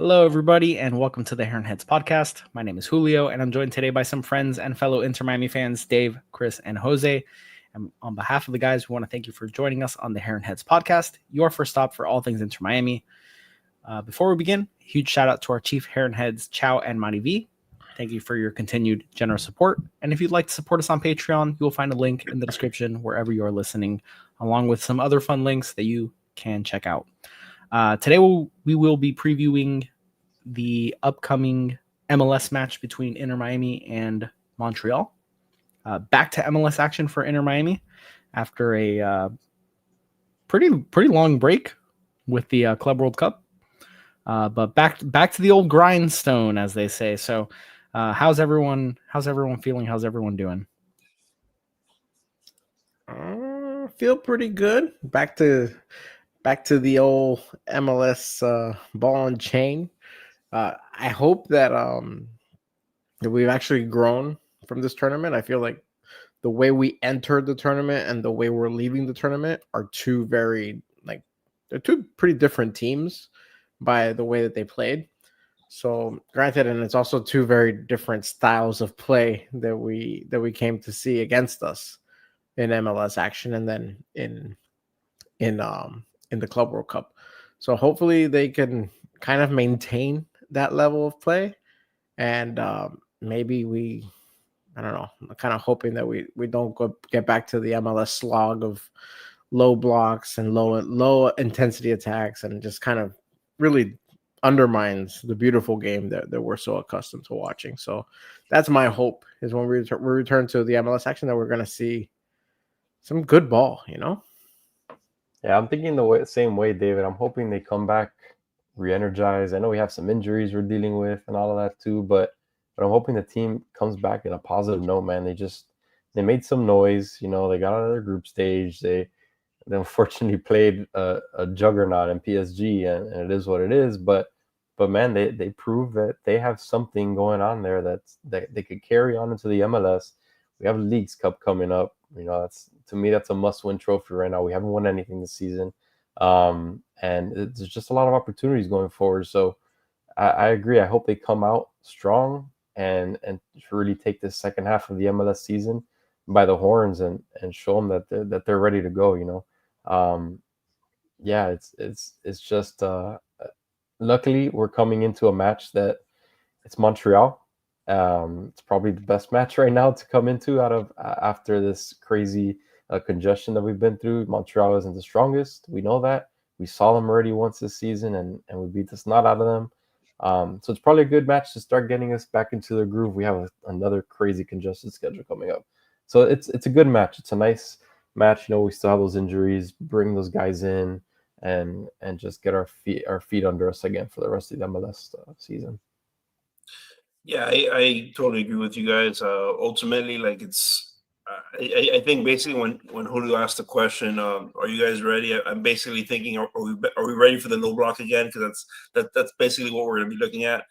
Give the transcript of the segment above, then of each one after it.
Hello, everybody, and welcome to the Heron Heads podcast. My name is Julio, and I'm joined today by some friends and fellow Inter Miami fans, Dave, Chris, and Jose. And on behalf of the guys, we want to thank you for joining us on the Heron Heads podcast, your first stop for all things Inter Miami. Before we begin, huge shout out to our chief Heron Heads, Chow and Monty V. Thank you for your continued generous support. And if you'd like to support us on Patreon, you will find a link in the description wherever you are listening, along with some other fun links that you can check out. Today we will be previewing the upcoming MLS match between Inter Miami and Montreal. Back to MLS action for Inter Miami after a pretty long break with the Club World Cup. But back to the old grindstone, as they say. So, how's everyone feeling? How's everyone doing? Feel pretty good. Back to the old MLS ball and chain. I hope that we've actually grown from this tournament. I feel like the way we entered the tournament and the way we're leaving the tournament are they're two pretty different teams by the way that they played. So granted, and it's also two very different styles of play that we came to see against us in MLS action and then in the Club World Cup. So hopefully they can kind of maintain that level of play, and maybe I don't know. I'm kind of hoping that we don't get back to the MLS slog of low blocks and low intensity attacks, and just kind of really undermines the beautiful game that we're so accustomed to watching. So that's my hope, is when we return to the MLS action, that we're going to see some good ball, Yeah, I'm thinking same way, David. I'm hoping they come back re-energized. I know we have some injuries we're dealing with and all of that too, but I'm hoping the team comes back in a positive note, man. They made some noise, they got out of their group stage. They unfortunately played a juggernaut in PSG, and it is what it is. But man, they prove that they have something going on there that they could carry on into the MLS. We have a Leagues Cup coming up. To me, that's a must-win trophy right now. We haven't won anything this season, and there's just a lot of opportunities going forward. So I agree. I hope they come out strong and really take this second half of the MLS season by the horns and show them that they're ready to go. Yeah, it's just luckily we're coming into a match that it's Montreal. It's probably the best match right now to come into after this crazy congestion that we've been through. Montreal isn't the strongest. We know that. We saw them already once this season, and we beat the snot out of them. So it's probably a good match to start getting us back into the groove. We have another crazy congested schedule coming up. So it's a good match. It's a nice match. We still have those injuries. Bring those guys in and just get our feet under us again for the rest of the MLS season. Yeah, I totally agree with you guys. Ultimately, I think basically when Julio asked the question, "Are you guys ready?" I'm basically thinking, "Are we ready for the low block again?" Because that's basically what we're going to be looking at.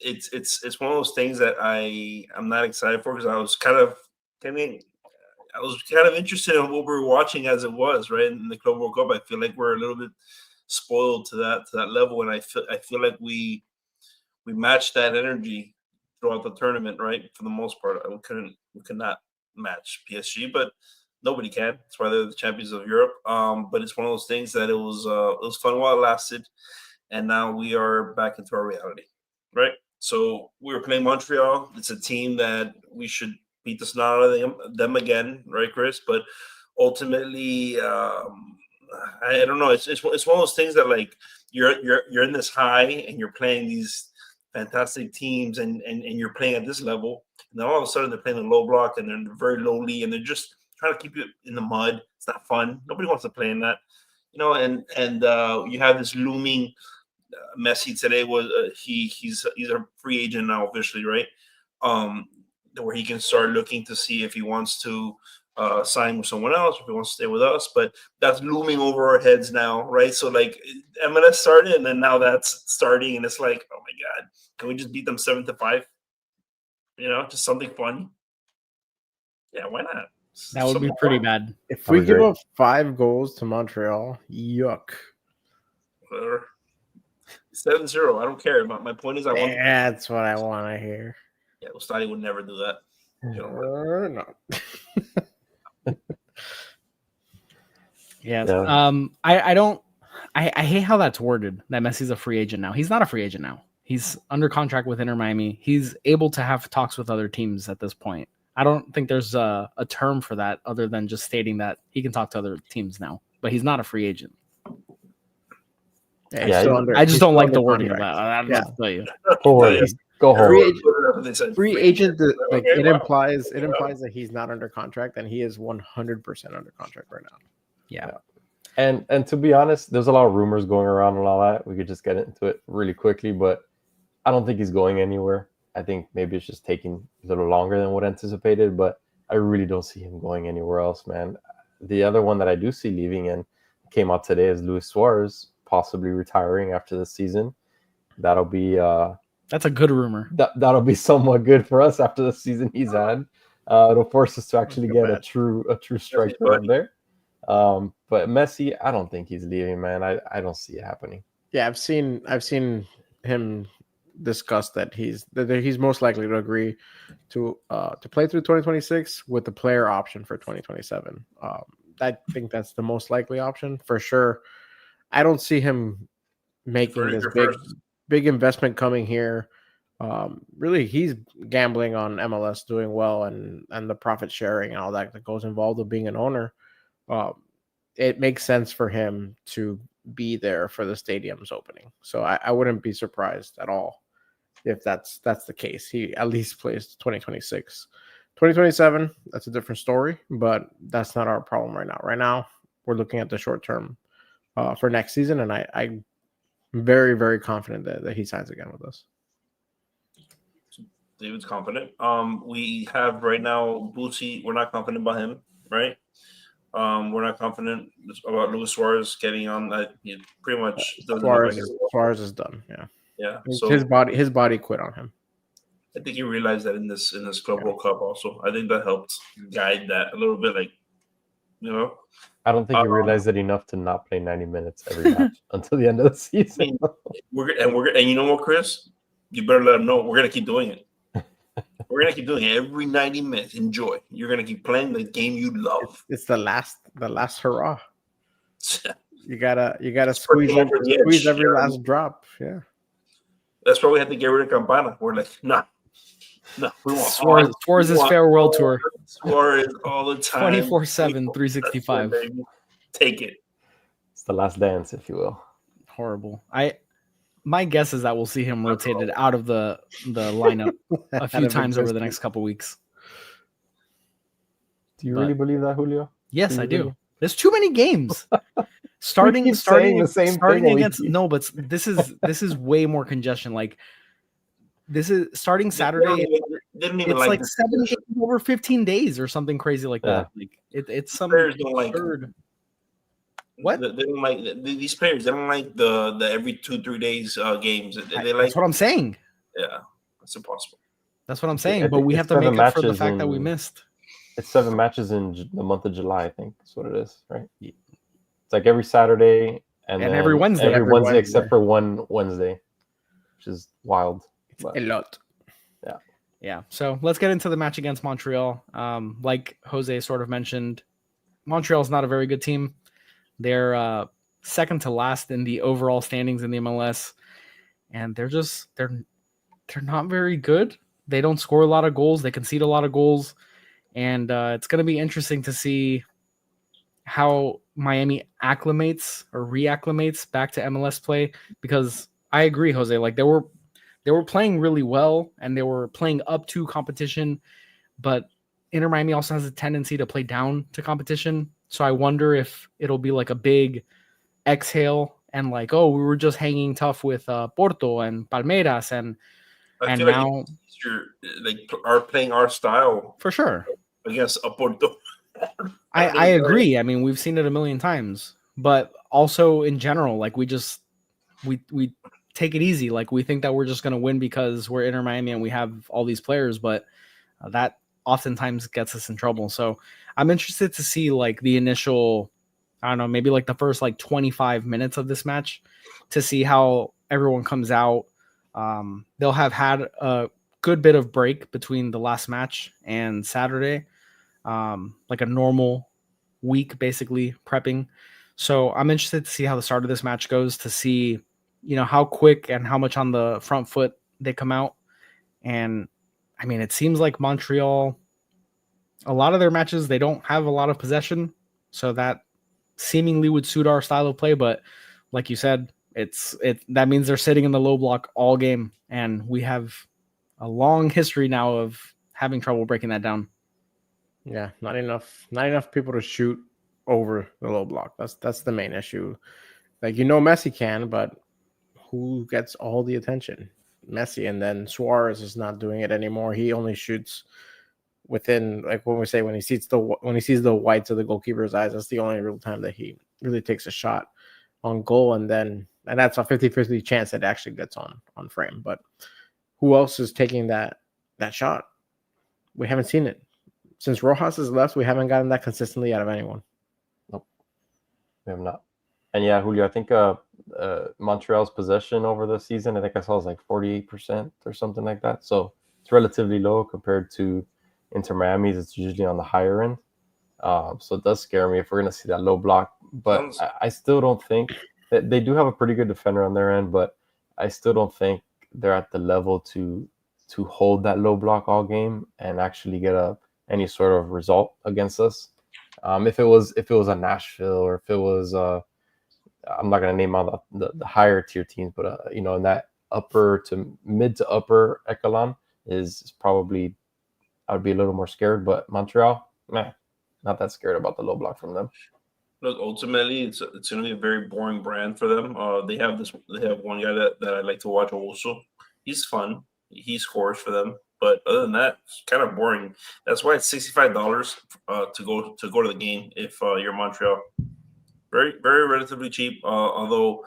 It's one of those things that I'm not excited for, because I was kind of interested in what we were watching as it was, right, in the Club World Cup. I feel like we're a little bit spoiled to that level, and I feel like we matched that energy throughout the tournament, right? For the most part, we could not match PSG, but nobody can. That's why they're the champions of Europe. But it's one of those things that it was fun while it lasted, and now we are back into our reality, right? So we were playing Montreal. It's a team that we should beat the snot out of them again, right, Chris? But ultimately, I don't know. It's one of those things that, like, you're in this high and you're playing these fantastic teams, and you're playing at this level, and then all of a sudden they're playing a low block and they're very lowly and they're just trying to keep you in the mud. It's not fun. Nobody wants to play in that, and you have this looming Messi today. He's a free agent now officially, right? Where he can start looking to see if he wants to sign with someone else, if he wants to stay with us. But that's looming over our heads now, right? So, like, MLS started, and then now that's starting, and it's like, oh my God, can we just beat them 7-5? Just something fun. Yeah, why not? That would be pretty bad. If we give up 5 goals to Montreal, yuck. Whatever. 7-0. I don't care. My point is, I want. That's what I want to hear. Yeah, Ustadi would never do that. You know, No. Yeah. Yeah. I hate how that's worded, that Messi's a free agent now. He's not a free agent now. He's under contract with Inter Miami. He's able to have talks with other teams at this point. I don't think there's a term for that other than just stating that he can talk to other teams now, but he's not a free agent. I just don't like the wording of that. I'll just tell you. Go Free agent, like it implies that he's not under contract, and he is 100% under contract right now. Yeah. And to be honest, there's a lot of rumors going around and all that. We could just get into it really quickly, but I don't think he's going anywhere. I think maybe it's just taking a little longer than what anticipated, but I really don't see him going anywhere else, man. The other one that I do see leaving and came out today is Luis Suarez possibly retiring after the season. That'll be that's a good rumor. That'll be somewhat good for us after the season he's had. It'll force us to actually get a true striker up there. But Messi, I don't think he's leaving, man. I don't see it happening. Yeah, I've seen him discuss that he's most likely to agree to play through 2026 with the player option for 2027. I think that's the most likely option for sure. I don't see him making this big investment coming here. Really, he's gambling on MLS doing well and the profit sharing and all that goes involved with being an owner. It makes sense for him to be there for the stadium's opening. So I wouldn't be surprised at all if that's the case. He at least plays 2026. 2027, that's a different story, but that's not our problem right now. Right now, we're looking at the short term for next season, and I'm very, very confident that he signs again with us. David's confident. We have right now Bootsy. We're not confident about him, right? We're not confident about Luis Suarez getting on that. Pretty much Suarez is done. Yeah. So his body quit on him. I think he realized that in this Club World Cup also. I think that helped guide that a little bit. I don't think he realized it enough to not play 90 minutes every match until the end of the season. And you know what, Chris? You better let him know. We're gonna keep doing it. We're gonna keep doing it every 90 minutes. Enjoy. You're gonna keep playing the game you love. It's the last hurrah. You gotta squeeze every last drop. Yeah. That's why we had to get rid of Campana. We're like, no, we want Suarez's farewell tour. Suarez all the time. 24/7, 365. Take it. It's the last dance, if you will. Horrible. My guess is that we'll see him rotated out of the lineup a few times over the next couple weeks. Do you really believe that, Julio? Yes, I do. There's too many games. Starting against no, but this is way more congestion. Like this is starting Saturday. It's like 7 games over 15 days or something crazy like that. Like it's some absurd. What? They don't like these players. They don't like the every 2-3 days games. That's what I'm saying. Yeah, that's impossible. That's what I'm saying. But we have to make up for the fact that we missed. It's 7 matches in the month of July, I think. That's what it is, right? It's like every Saturday and every Wednesday. Every Wednesday except for one Wednesday, which is wild. A lot. Yeah. So let's get into the match against Montreal. Like Jose sort of mentioned, Montreal's not a very good team. They're second to last in the overall standings in the MLS, and they're not very good. They don't score a lot of goals. They concede a lot of goals, and it's going to be interesting to see how Miami acclimates or reacclimates back to MLS play. Because I agree, Jose. Like they were playing really well, and they were playing up to competition, but Inter Miami also has a tendency to play down to competition. So I wonder if it'll be like a big exhale and like, oh, we were just hanging tough with Porto and Palmeiras and now are playing our style for sure against Porto. I agree. I mean, we've seen it a million times, but also in general, like we take it easy. Like we think that we're just going to win because we're Inter Miami and we have all these players, but that oftentimes gets us in trouble. So I'm interested to see like the initial, I don't know, maybe like the first like 25 minutes of this match to see how everyone comes out. They'll have had a good bit of break between the last match and Saturday, like a normal week, basically prepping. So I'm interested to see how the start of this match goes, to see, how quick and how much on the front foot they come out. And I mean, it seems like Montreal, a lot of their matches, they don't have a lot of possession. So that seemingly would suit our style of play. But like you said, that means they're sitting in the low block all game. And we have a long history now of having trouble breaking that down. Yeah, not enough people to shoot over the low block. That's the main issue. Like, Messi can, but who gets all the attention? Messi, and then Suarez is not doing it anymore. He only shoots within, like, when he sees the whites of the goalkeeper's eyes. That's the only real time that he really takes a shot on goal, and that's a 50-50 chance that it actually gets on frame. But who else is taking that shot? We haven't seen it. Since Rojas has left, we haven't gotten that consistently out of anyone. Nope. We have not. And yeah, Julio, I think Montreal's possession over the season, I think I saw was like 48% or something like that. So it's relatively low compared to Inter Miami's. It's usually on the higher end. So it does scare me if we're going to see that low block. But I still don't think that they do have a pretty good defender on their end, but I still don't think they're at the level to hold that low block all game and actually get any sort of result against us. If it was a Nashville, or if it was I'm not going to name all the higher tier teams, but in that upper to mid to upper echelon is probably, I would be a little more scared. But Montreal, not that scared about the low block from them. Look, ultimately, it's going to be a very boring brand for them. They have one guy that I like to watch also. He's fun. He scores for them. But other than that, it's kind of boring. That's why it's $65 to go to the game if you're Montreal. Very, very relatively cheap. Although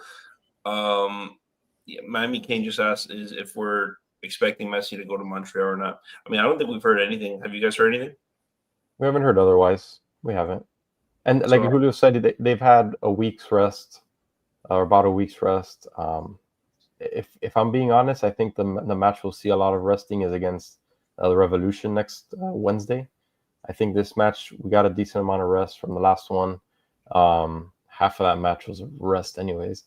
Miami Kane just asked is if we're expecting Messi to go to Montreal or not. I mean, I don't think we've heard anything. Have you guys heard anything? We haven't heard otherwise. We haven't. And like Julio said, they've had a week's rest, or about a week's rest. If I'm being honest, I think the match we'll see a lot of resting is against the Revolution next Wednesday. I think this match, we got a decent amount of rest from the last one. Half of that match was rest anyways.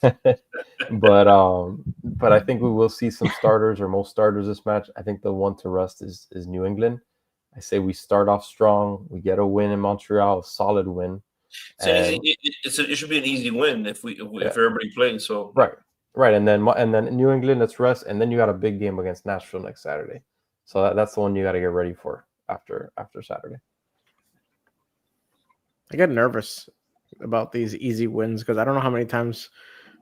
but I think we will see some starters, or most starters this match. I think the one to rest is New England. I say we start off strong. We get a win in Montreal, a solid win. It should be an easy win if everybody plays. So right, and then New England, let's rest, and then you got a big game against Nashville next Saturday. So that's the one you got to get ready for after Saturday. I get nervous about these easy wins because I don't know how many times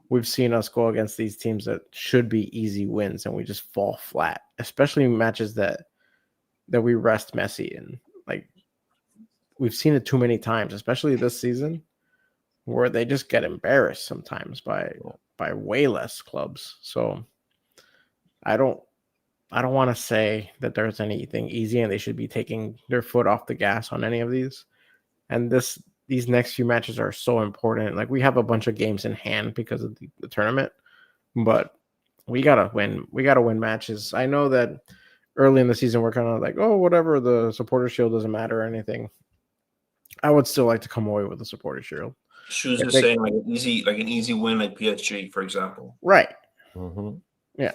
we've seen us go against these teams that should be easy wins and we just fall flat, especially matches that we rest Messi in. Like, we've seen it too many times, especially this season, where they just get embarrassed sometimes by way less clubs. So I don't want to say that there's anything easy and they should be taking their foot off the gas on any of these. And these next few matches are so important. Like, we have a bunch of games in hand because of the tournament, but we gotta win. We gotta win matches. I know that early in the season we're kind of like, oh, whatever, the supporter shield doesn't matter or anything. I would still like to come away with the supporter shield. Shoes are saying like an easy win, like PSG, for example. Right. Mm-hmm. Yeah.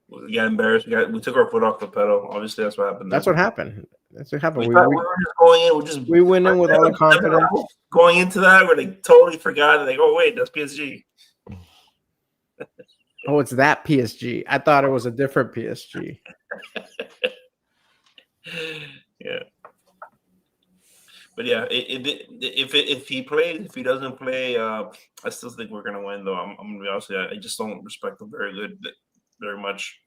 We got embarrassed. We took our foot off the pedal. Obviously, that's what happened. That's what happened. We were just going in. We went in with all the confidence. Going into that, where they totally forgot. Like, oh wait, that's PSG. Oh, it's that PSG. I thought it was a different PSG. Yeah. But yeah, if he doesn't play, I still think we're gonna win. Though I'm gonna be honest with you, I just don't respect him very much.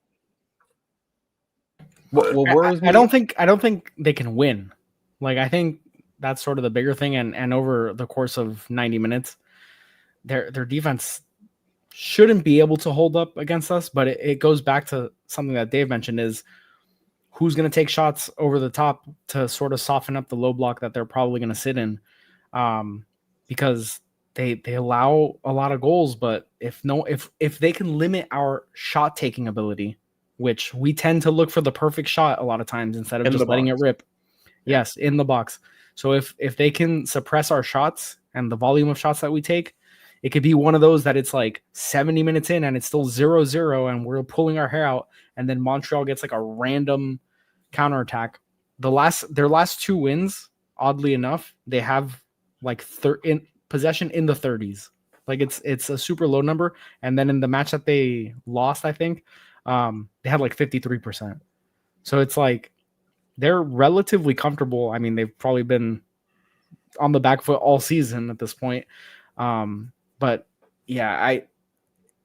I don't think they can win. Like, I think that's sort of the bigger thing. And over the course of 90 minutes, their defense shouldn't be able to hold up against us. But it goes back to something that Dave mentioned, is who's going to take shots over the top to sort of soften up the low block that they're probably going to sit in. Because they allow a lot of goals, but if they can limit our shot taking ability, which we tend to look for the perfect shot a lot of times instead of In just the letting it box. rip. Yeah. Yes, in the box. So if they can suppress our shots and the volume of shots that we take, it could be one of those that it's like 70 minutes in and it's still 0-0 and we're pulling our hair out, and then Montreal gets like a random counterattack. Their last 2 wins, oddly enough, they have like in possession in the 30s. Like it's a super low number. And then in the match that they lost, I think, they had like 53%. So it's like they're relatively comfortable. I mean, they've probably been on the back foot all season at this point. But yeah,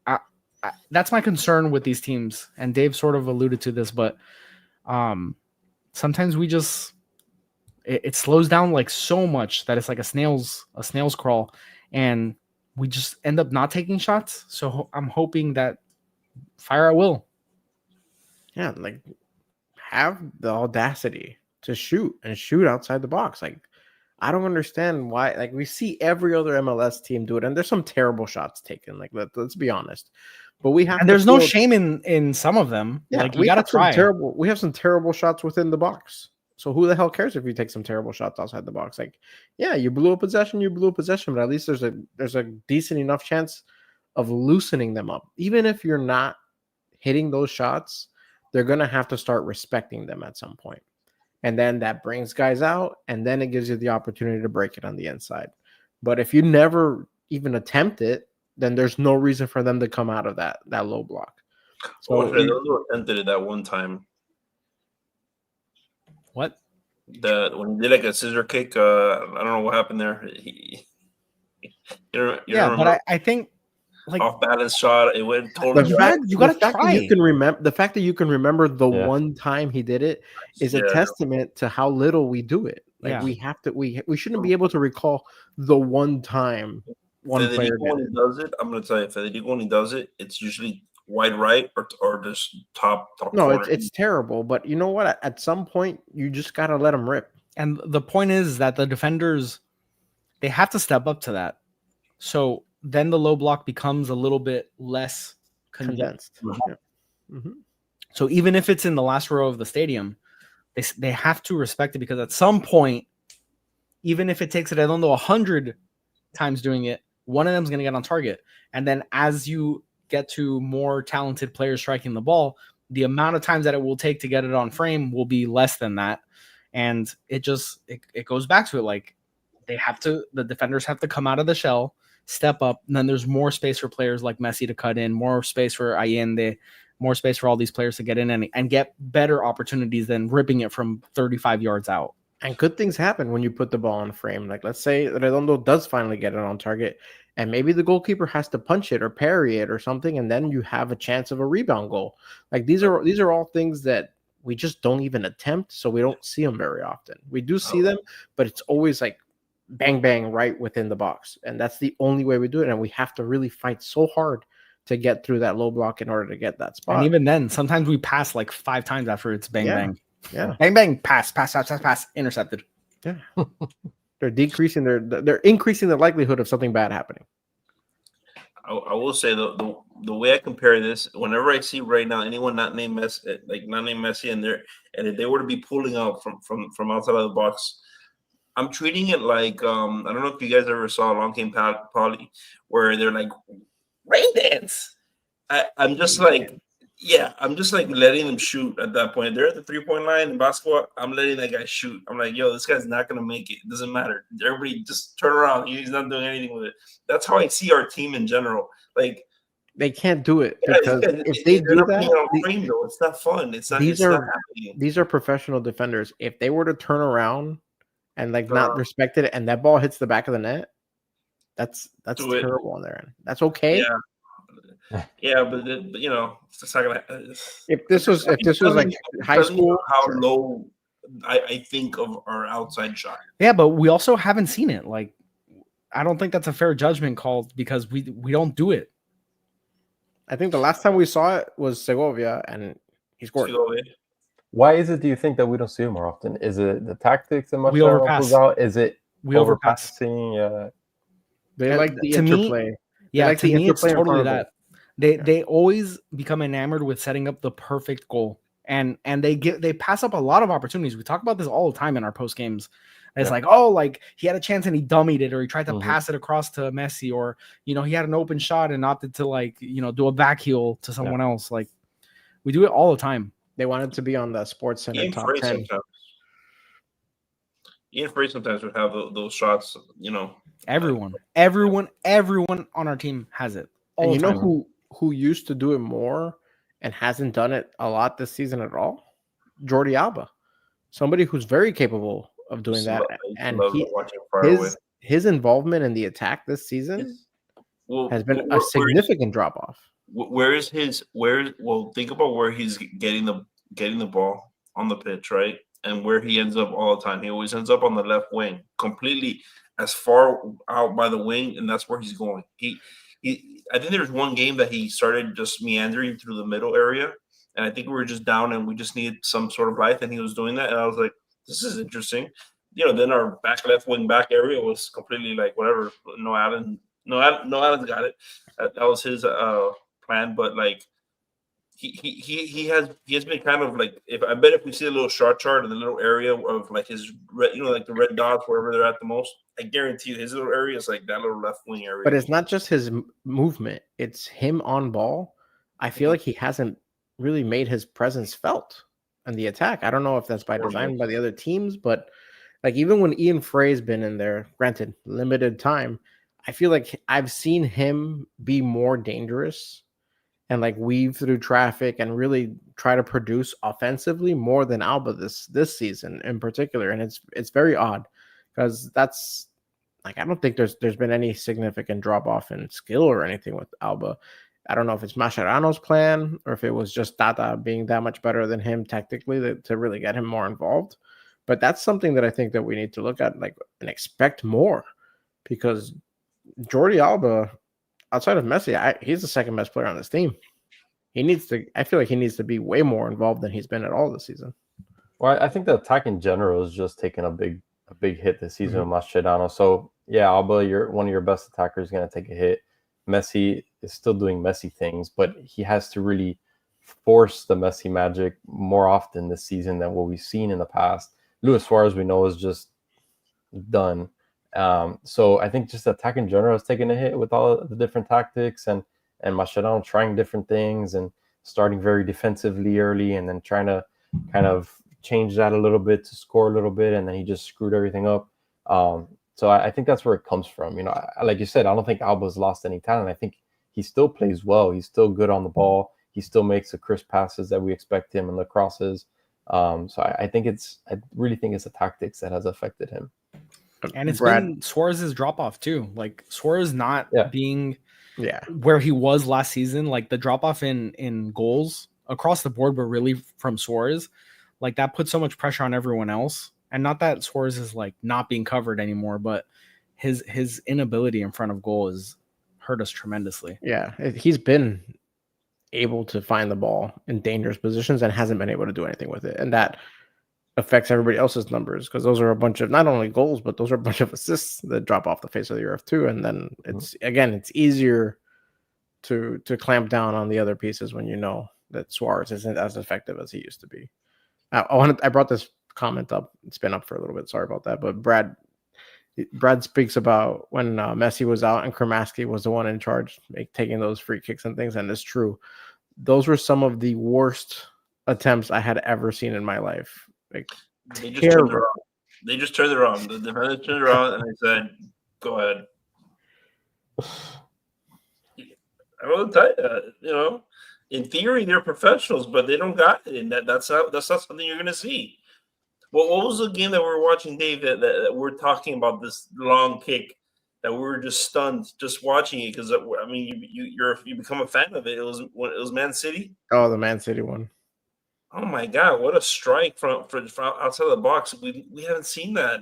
I that's my concern with these teams. And Dave sort of alluded to this, but sometimes we just it slows down like so much that it's like a snail's crawl, and we just end up not taking shots. So I'm hoping that fire at will. Yeah, like have the audacity to shoot outside the box. Like, I don't understand why. Like, we see every other MLS team do it, and there's some terrible shots taken. Like, let's be honest. But we have, and there's no shame in some of them. Yeah, like you gotta try. We have some terrible shots within the box. So who the hell cares if you take some terrible shots outside the box? Like, yeah, you blew a possession, but at least there's a decent enough chance of loosening them up. Even if you're not hitting those shots, they're gonna have to start respecting them at some point. And then that brings guys out, and then it gives you the opportunity to break it on the inside. But if you never even attempt it, then there's no reason for them to come out of that low block. So Redondo attempted it that one time. What? When he did like a scissor kick, I don't know what happened there. But I think like off balance shot, it went totally. You gotta try. The fact that you can remember the one time he did it is a testament to how little we do it. Like we shouldn't be able to recall the one time one player did it. Does it. I'm gonna tell you, Federico, when he does it, it's usually wide right or just top. No, corner. It's terrible. But you know what? At some point, you just gotta let him rip. And the point is that the defenders, they have to step up to that. So then the low block becomes a little bit less condensed. Yeah. Mm-hmm. So even if it's in the last row of the stadium, they have to respect it, because at some point, even if it takes it, I don't know, 100 times doing it, one of them is going to get on target. And then as you get to more talented players striking the ball, the amount of times that it will take to get it on frame will be less than that. And it goes back to it. Like the defenders have to come out of the shell, step up, and then there's more space for players like Messi to cut in, more space for Allende, more space for all these players to get in and get better opportunities than ripping it from 35 yards out. And good things happen when you put the ball on frame. Like, let's say Redondo does finally get it on target, and maybe the goalkeeper has to punch it or parry it or something, and then you have a chance of a rebound goal. Like, these are all things that we just don't even attempt, so we don't see them very often. We do see them, but it's always like bang, bang right within the box. And that's the only way we do it, and we have to really fight so hard to get through that low block in order to get that spot. And even then, sometimes we pass like 5 times after it's bang, bang. Yeah. Bang, bang, pass, intercepted. Yeah. They're increasing the likelihood of something bad happening. I will say the way I compare this, whenever I see right now anyone not named Messi, and if they were to be pulling out from outside of the box, I'm treating it like I don't know if you guys ever saw Long Game Polly, where they're like rain dance. I'm just like letting them shoot at that point. They're at the 3-point line in basketball. I'm letting that guy shoot. I'm like, yo, this guy's not gonna make it. It doesn't matter. Everybody just turn around. He's not doing anything with it. That's how I see our team in general. Like, they can't do it because if they do that, frame, though, it's not fun. These are professional defenders. If they were to turn around and not respect it, and that ball hits the back of the net, that's terrible on their end. That's okay. Yeah, but it's not gonna. If this was like high school, how low I think of our outside shot. Yeah, but we also haven't seen it. Like, I don't think that's a fair judgment call because we don't do it. I think the last time we saw it was Segovia, and he scored. Why is it, do you think, that we don't see it more often? Is it the tactics that we overpass? Is it we overpass? They like the to me, interplay. yeah, like to the me, it's interplay in totally front of that. They always become enamored with setting up the perfect goal, and they pass up a lot of opportunities. We talk about this all the time in our post games. It's like, oh, like he had a chance and he dummied it, or he tried to pass it across to Messi, or he had an open shot and opted to do a back heel to someone else. Like we do it all the time. They wanted to be on the Sports Center top 10. Ian Frey sometimes would have those shots. Everyone on our team has it. And you know who used to do it more and hasn't done it a lot this season at all? Jordi Alba, somebody who's very capable of doing that. And his involvement in the attack this season has been a significant drop off. Think about where he's getting the ball on the pitch, right? And where he ends up all the time. He always ends up on the left wing, completely as far out by the wing, and that's where he's going. I think there's one game that he started just meandering through the middle area, and I think we were just down and we just needed some sort of life, and he was doing that, and I was like, this is interesting. Then our back left wing back area was completely like whatever. No Allen's got it. That was his plan, but like he has been kind of like, if we see a little shot chart in the little area of like his red, like the red dots wherever they're at the most, I guarantee you his little area is like that little left wing area. But it's not just his movement; it's him on ball. I feel like he hasn't really made his presence felt in the attack. I don't know if that's by design by the other teams, but like even when Ian Frey's been in there, granted limited time, I feel like I've seen him be more dangerous and like weave through traffic and really try to produce offensively more than Alba this season in particular. And it's very odd because that's like, I don't think there's been any significant drop off in skill or anything with Alba. I don't know if it's Mascherano's plan or if it was just Tata being that much better than him tactically to really get him more involved. But that's something that I think that we need to look at and expect more, because Jordi Alba, outside of Messi, he's the second best player on this team. I feel like he needs to be way more involved than he's been at all this season. Well, I think the attack in general is just taking a big hit this season with Mascherano. So yeah, Alba, one of your best attackers, is going to take a hit. Messi is still doing Messi things, but he has to really force the Messi magic more often this season than what we've seen in the past. Luis Suarez, we know, is just done. So I think just the attack in general is taking a hit with all the different tactics and Mascherano trying different things and starting very defensively early and then trying to kind of change that a little bit to score a little bit, and then he just screwed everything up. So I think that's where it comes from. Like you said, I don't think Alba's lost any talent. I think he still plays well. He's still good on the ball. He still makes the crisp passes that we expect him and the crosses. So I really think it's the tactics that has affected him. And it's been Suarez's drop off too. Like Suarez not being where he was last season. Like the drop off in goals across the board, but really from Suarez, like that put so much pressure on everyone else. And not that Suarez is like not being covered anymore, but his inability in front of goal has hurt us tremendously. Yeah, he's been able to find the ball in dangerous positions and hasn't been able to do anything with it, and that affects everybody else's numbers, because those are a bunch of not only goals, but those are a bunch of assists that drop off the face of the earth too. And then it's easier to clamp down on the other pieces when you know that Suarez isn't as effective as he used to be. I brought this comment up. It's been up for a little bit. Sorry about that. But Brad speaks about when Messi was out and Kremaski was the one in charge, taking those free kicks and things. And it's true. Those were some of the worst attempts I had ever seen in my life. They just turned it around. The defender turned it around and they said, "Go ahead." I will tell you, in theory they're professionals, but they don't got it, and that's not something you're going to see. Well, what was the game that we were watching, Dave? That we're talking about this long kick that we were just stunned just watching it, because I mean you become a fan of it. It was Man City. Oh, the Man City one. Oh my God! What a strike from outside of the box. We haven't seen that.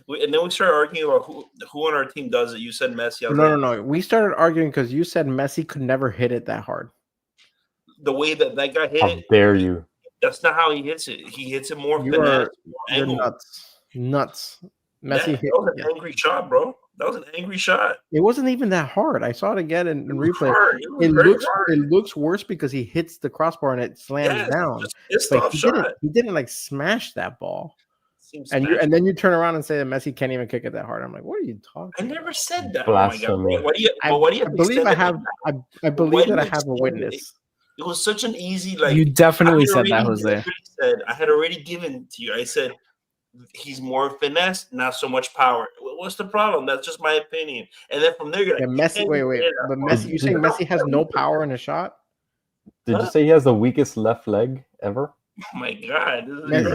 And then we started arguing about who on our team does it. You said Messi. No. We started arguing because you said Messi could never hit it that hard. The way that guy hit it. How dare you? That's not how he hits it. He hits it more finesse, more angle. You're nuts. Messi hit. That was an angry shot, bro. That was an angry shot. It wasn't even that hard. I saw it again in replay. Hard. It was very hard. It looks worse because he hits the crossbar and it slams down. Just pissed But off shot. he didn't like smash that ball. Seems And then you turn around and say that Messi can't even kick it that hard. I'm like, what are you talking? I never said that. Blasphemy. Oh my God. What do you I believe I have. I believe that I have a witness. It was such an easy like. You definitely said that, Jose. I had already given to you. I said he's more finesse, not so much power. What's the problem? That's just my opinion. And then from there, you're like, Messi. Wait. But Messi, you saying Messi has no power in a shot? Did you say he has the weakest left leg ever? Oh my God!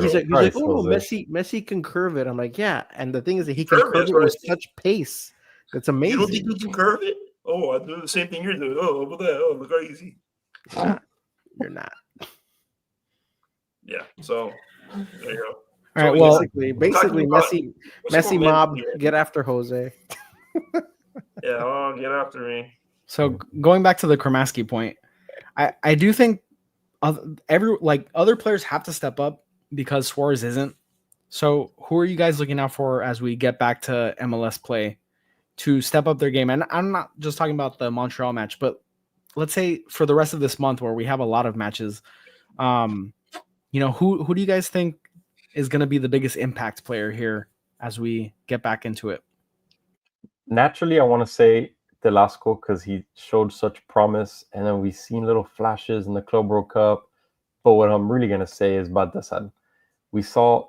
He's like, oh, Messi can curve it. I'm like, yeah. And the thing is that he can curve it with such pace. That's amazing. You don't think you can curve it? Oh, I do the same thing you're doing. Oh, look at that. Oh, look how easy. You're not. Yeah. So there you go. All right. Well, basically, Messi mob, get after Jose. Yeah, get after me. So going back to the Kramaski point, I do think other players have to step up because Suarez isn't. So who are you guys looking out for as we get back to MLS play to step up their game? And I'm not just talking about the Montreal match, but let's say for the rest of this month where we have a lot of matches, who do you guys think is going to be the biggest impact player here as we get back into it? Naturally, I want to say Delasco because he showed such promise, and then we've seen little flashes in the Club World Cup. But what I'm really going to say is Baltasar.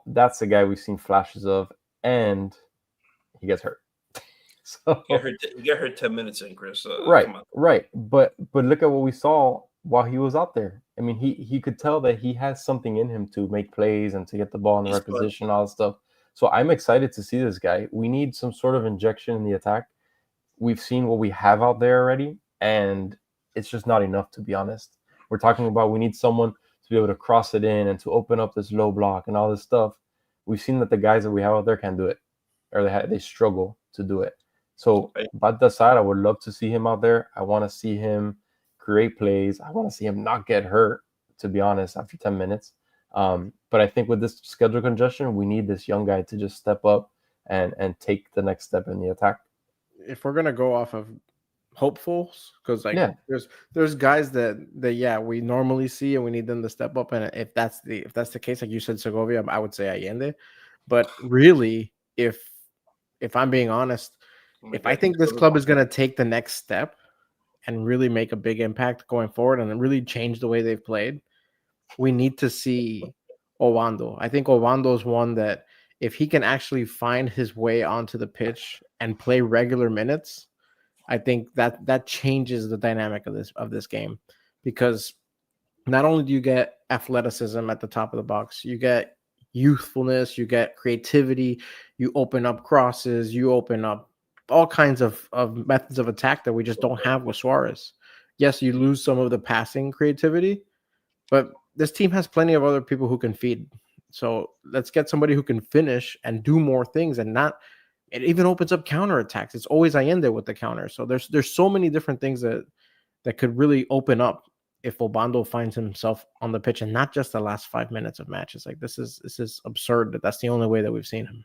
That's the guy we've seen flashes of, and he gets hurt. So he got hurt 10 minutes in, Chris. Right. But look at what we saw while he was out there. I mean, he could tell that he has something in him to make plays and to get the ball in the right position, all that stuff. So I'm excited to see this guy. We need some sort of injection in the attack. We've seen what we have out there already, and it's just not enough, to be honest. We're talking about we need someone to be able to cross it in and to open up this low block and all this stuff. We've seen that the guys that we have out there can't do it, or they struggle to do it. So Baltasar, I would love to see him out there. I want to see him create plays. I want to see him not get hurt, to be honest, after 10 minutes. But I think with this schedule congestion, we need this young guy to just step up and take the next step in the attack. If we're gonna go off of hopefuls, because there's guys that we normally see and we need them to step up, and if that's the case, like you said, Segovia, I would say Allende. But really, if I'm being honest, if I think this club is gonna take the next step and really make a big impact going forward and really change the way they've played, we need to see Ovando. I think Ovando is one that if he can actually find his way onto the pitch and play regular minutes, I think that changes the dynamic of this game, because not only do you get athleticism at the top of the box, you get youthfulness, you get creativity, you open up crosses, you open up all kinds of methods of attack that we just don't have with Suarez. Yes, you lose some of the passing creativity, but this team has plenty of other people who can feed. So let's get somebody who can finish and do more things, and it even opens up counterattacks. It's always Allende with the counter. So there's so many different things that could really open up if Obando finds himself on the pitch, and not just the last 5 minutes of matches. Like this is absurd that's the only way that we've seen him.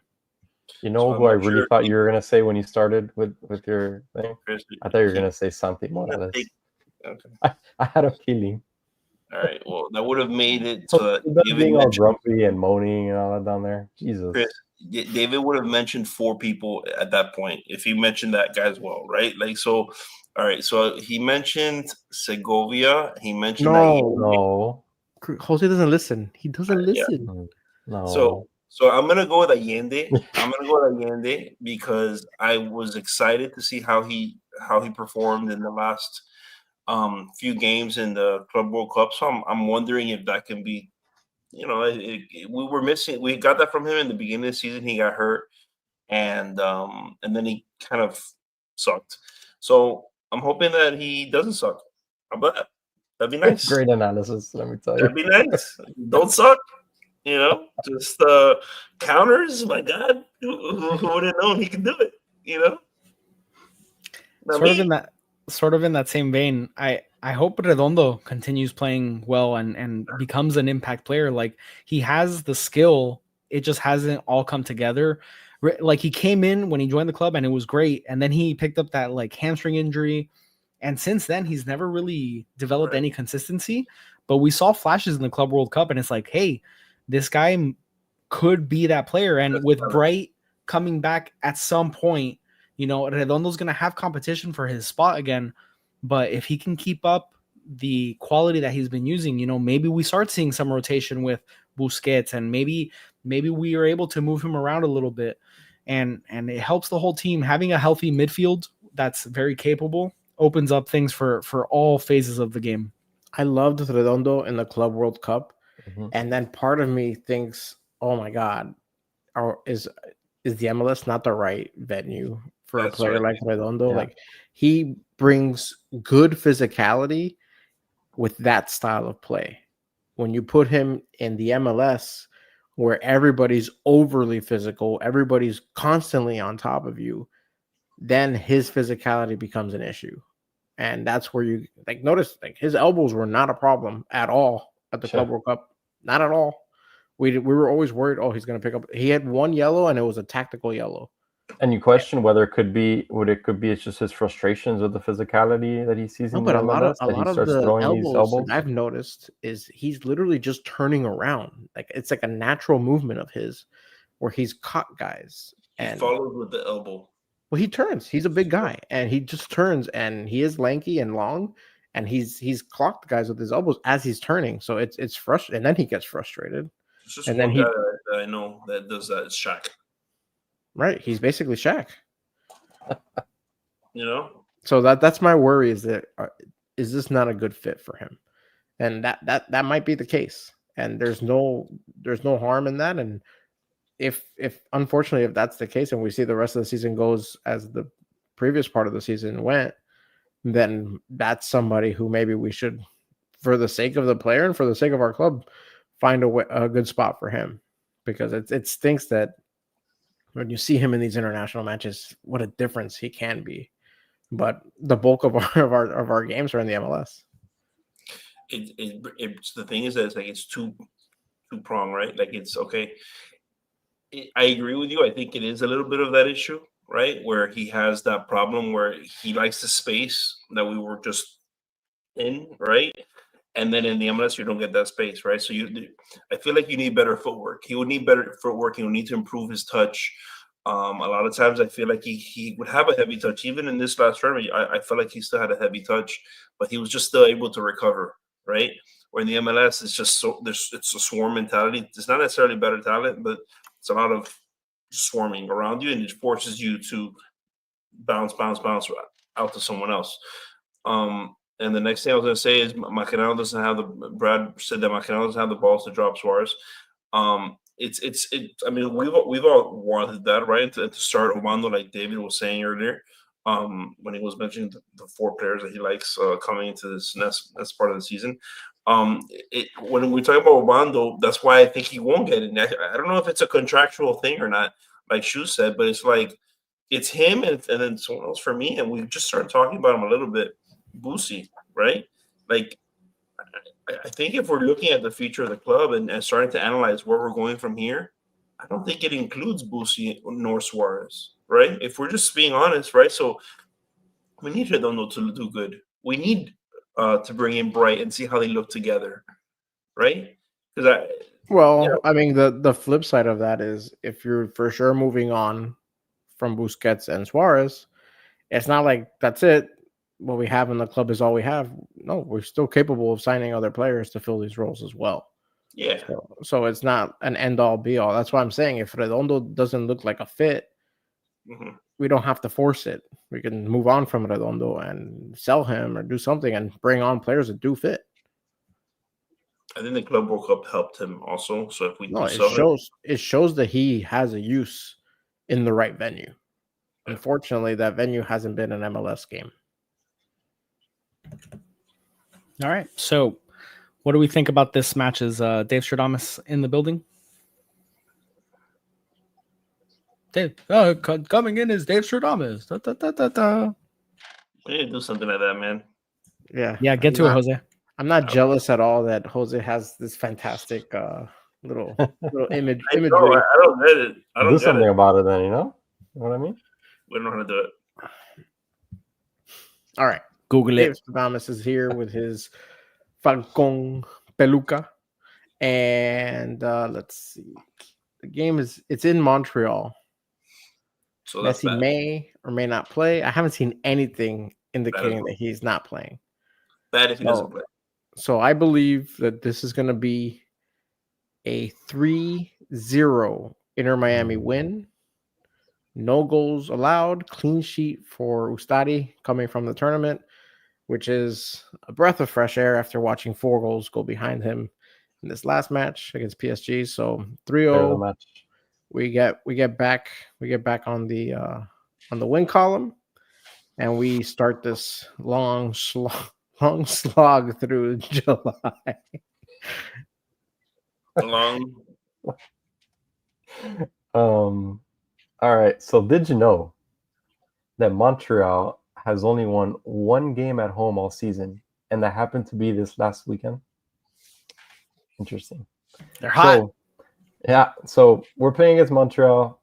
You know who I really thought you were gonna say when you started with your thing? I thought you were gonna say Santi Morales. Okay. I had a feeling. All right. Well, that would have made it so being all grumpy and moaning and all that down there. Jesus. Chris, David would have mentioned 4 people at that point if he mentioned that guy as well, right? Like so. All right. So he mentioned Segovia. He mentioned no. Jose doesn't listen. He doesn't listen. Yeah. No. So I'm gonna go with Allende. Because I was excited to see how he performed in the last few games in the Club World Cup. So I'm wondering if that can be, we were missing. We got that from him in the beginning of the season. He got hurt, and then he kind of sucked. So I'm hoping that he doesn't suck. How about that? That'd be nice. Great analysis. Let me tell you. That'd be nice. Don't suck. Just counters. My God, who would have known he could do it? Sort of in that same vein, I hope Redondo continues playing well and becomes an impact player. Like he has the skill, it just hasn't all come together. Like he came in when he joined the club and it was great, and then he picked up that like hamstring injury, and since then he's never really developed any consistency. But we saw flashes in the Club World Cup, and it's like, hey, this guy could be that player. And with Bright coming back at some point, Redondo's going to have competition for his spot again. But if he can keep up the quality that he's been using, maybe we start seeing some rotation with Busquets, and maybe we are able to move him around a little bit. And it helps the whole team. Having a healthy midfield that's very capable opens up things for all phases of the game. I loved Redondo in the Club World Cup. Mhm. And then part of me thinks, oh my God, is the MLS not the right venue for a player like Redondo? Yeah. Like, he brings good physicality with that style of play. When you put him in the MLS, where everybody's overly physical, everybody's constantly on top of you, then his physicality becomes an issue. And that's where you notice his elbows were not a problem at all at the Club World Cup. Not at all. We were always worried, he's going to pick up. He had one yellow, and it was a tactical yellow. And you question whether it could be it's just his frustrations with the physicality that he sees in the MLS, a lot of the elbows that I've noticed is he's literally just turning around. Like, it's like a natural movement of his where he's caught guys. He follows with the elbow. Well, he turns. He's a big guy, and he just turns, and he is lanky and long, and he's clocked guys with his elbows as he's turning. So it's frustrating, and then he gets frustrated. It's just and one guy that I know that does that is Shaq. Right, he's basically Shaq. So that's my worry, is this not a good fit for him? And that might be the case. And there's no harm in that. And if unfortunately, if that's the case, and we see the rest of the season goes as the previous part of the season went, then that's somebody who maybe we should, for the sake of the player and for the sake of our club, find a good spot for him, because it stinks that when you see him in these international matches, what a difference he can be. But the bulk of our games are in the MLS. It's the thing is that it's two prong, right? Like, it's okay. I agree with you. I think it is a little bit of that issue, right? Where he has that problem where he likes the space that we were just in, right? And then in the MLS, you don't get that space, right? So I feel like you need better footwork. He would need better footwork. He would need to improve his touch. A lot of times I feel like he would have a heavy touch. Even in this last tournament, I feel like he still had a heavy touch, but he was just still able to recover, right? Where in the MLS, it's just it's a swarm mentality. It's not necessarily better talent, but it's a lot of swarming around you, and it forces you to bounce out to someone else. And the next thing I was going to say is Macarena doesn't have Brad said that Macarena doesn't have the balls to drop Suarez. I mean, we've all wanted that, right? To start Obando, like David was saying earlier, when he was mentioning the four players that he likes coming into this next part of the season. When we talk about Obando, that's why I think he won't get it. I don't know if it's a contractual thing or not, like Shu said, but it's like it's him and then someone else for me, and we just started talking about him a little bit. Boosie, right? Like, I think if we're looking at the future of the club and starting to analyze where we're going from here, I don't think it includes Boosie nor Suarez, right? If we're just being honest, right? So we need Redondo to do good. We need to bring in Bright and see how they look together, right? I mean, the flip side of that is, if you're for sure moving on from Busquets and Suarez, it's not like that's it. What we have in the club is all we have. No, we're still capable of signing other players to fill these roles as well. Yeah. So it's not an end all be all. That's why I'm saying, if Redondo doesn't look like a fit, we don't have to force it. We can move on from Redondo and sell him or do something and bring on players that do fit. I think the Club World Cup helped him also. So if we it shows that he has a use in the right venue. Unfortunately, that venue hasn't been an MLS game. All right. So what do we think about this match? Is Dave Stradamus in the building? Dave, coming in is Dave Stradamus. We need to do something like that, man. Yeah. Yeah, get to it, Jose. I'm not jealous at all that Jose has this fantastic Little I imagery. know, I don't get it. I don't Do get something it. about it then, you know? You know what I mean? We don't know how to do it. All right. Google Dave it. Thomas is here with his Falcon Peluca. And let's see. The game it's in Montreal. So that's Messi bad. may or may not play. I haven't seen anything indicating well. that he's not playing. Bad if he doesn't play. So I believe that this is going to be a 3-0 Inter Miami win. No goals allowed. Clean sheet for Ustadi coming from the tournament, which is a breath of fresh air after watching 4 goals go behind him in this last match against PSG. So 3-0. Match. We get back on the win column, and we start this long slog through July. Long. All right. So did you know that Montreal has only won 1 game at home all season, and that happened to be this last weekend? Interesting. They're hot. So, yeah. So we're playing against Montreal.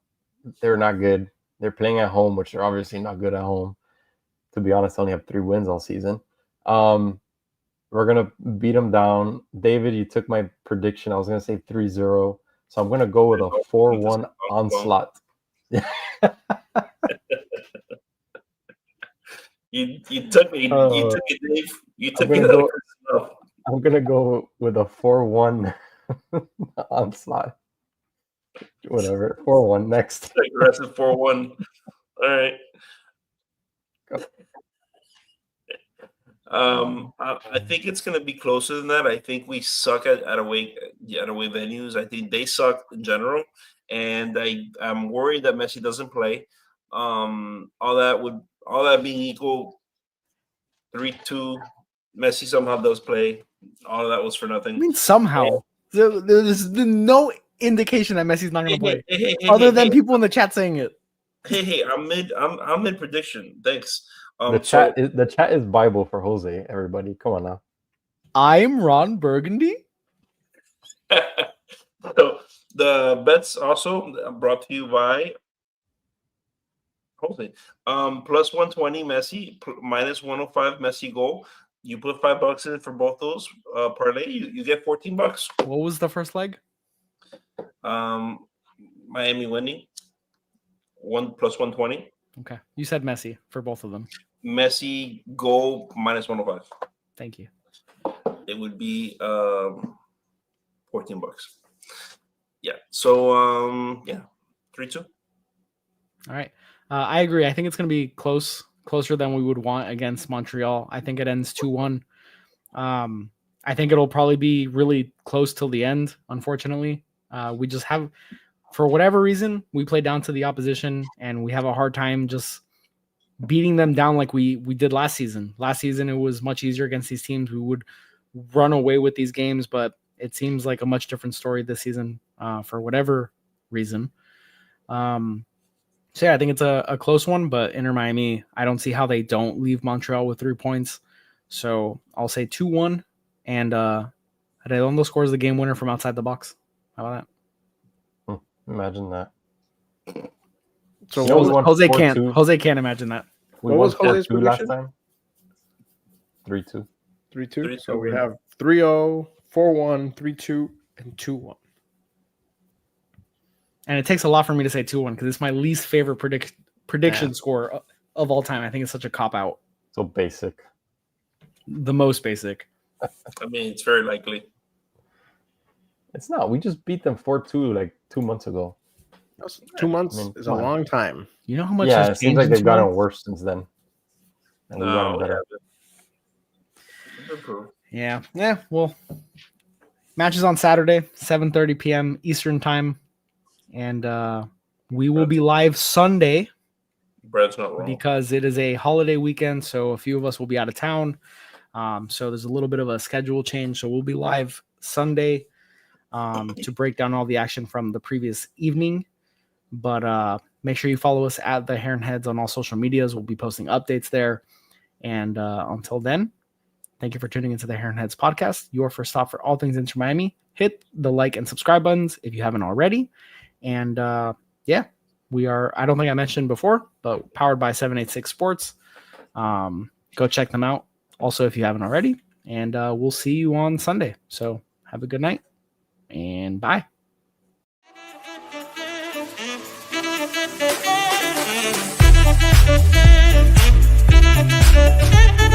They're not good. They're playing at home, which are obviously not good at home. To be honest, they only have 3 wins all season. We're going to beat them down. David, you took my prediction. I was going to say 3-0. So I'm going to go with a 4-1 onslaught. You took it. You took it, Dave. You took it. I'm going to go with a 4-1 onslaught. Whatever. 4-1 next. Aggressive 4-1. All right. I think it's going to be closer than that. I think we suck at away venues. I think they suck in general, and I'm worried that Messi doesn't play. All that being equal, 3-2. Messi somehow does play. All of that was for nothing. I mean, somehow there's no indication that Messi's not going to play, other than people in the chat saying it. Hey, I'm mid prediction. Thanks. The chat is Bible for Jose. Everybody, come on now. I'm Ron Burgundy. So the bets also brought to you by Jose. Plus 120 Messi, minus 105 Messi goal. You put $5 in for both those parlay. You get $14. What was the first leg? Miami winning. 1 plus 120. Okay, you said Messi for both of them. Messi goal minus 105. Thank you. It would be $14. Yeah. So 3-2. All right. I agree. I think it's going to be closer than we would want against Montreal. I think it ends 2-1. I think it'll probably be really close till the end. Unfortunately, we just have, for whatever reason, we play down to the opposition, and we have a hard time just beating them down like we did last season. Last season, it was much easier against these teams. We would run away with these games, but it seems like a much different story this season for whatever reason. So yeah, I think it's a close one, but Inter Miami, I don't see how they don't leave Montreal with 3 points. So I'll say 2-1, and Redondo scores the game winner from outside the box. How about that? Imagine that. So Jose can't imagine that. What was Jose's prediction? last time? 3-2. 3-2. So we have 3-0, 4-1, 3-2, and 2-1. And it takes a lot for me to say 2-1 because it's my least favorite prediction score of all time. I think it's such a cop-out. So basic. The most basic. I mean, it's very likely. It's not. We just beat them 4-2 like 2 months ago. 2 months is a long time. You know how much? Yeah, it seems like they've gotten worse since then. And we got better. Yeah. Well, match is on Saturday, 7:30 p.m. Eastern time, and we will be live Sunday. Brad's not wrong because it is a holiday weekend, so a few of us will be out of town. So there's a little bit of a schedule change. So we'll be live Sunday to break down all the action from the previous evening. But make sure you follow us at the Heron Heads on all social medias. We'll be posting updates there. And until then, thank you for tuning into the Heron Heads podcast, your first stop for all things Inter Miami hit the like and subscribe buttons if you haven't already. And we are, I don't think I mentioned before, but powered by 786 Sports. Go check them out also if you haven't already. And we'll see you on Sunday. So have a good night and bye. We'll be right back.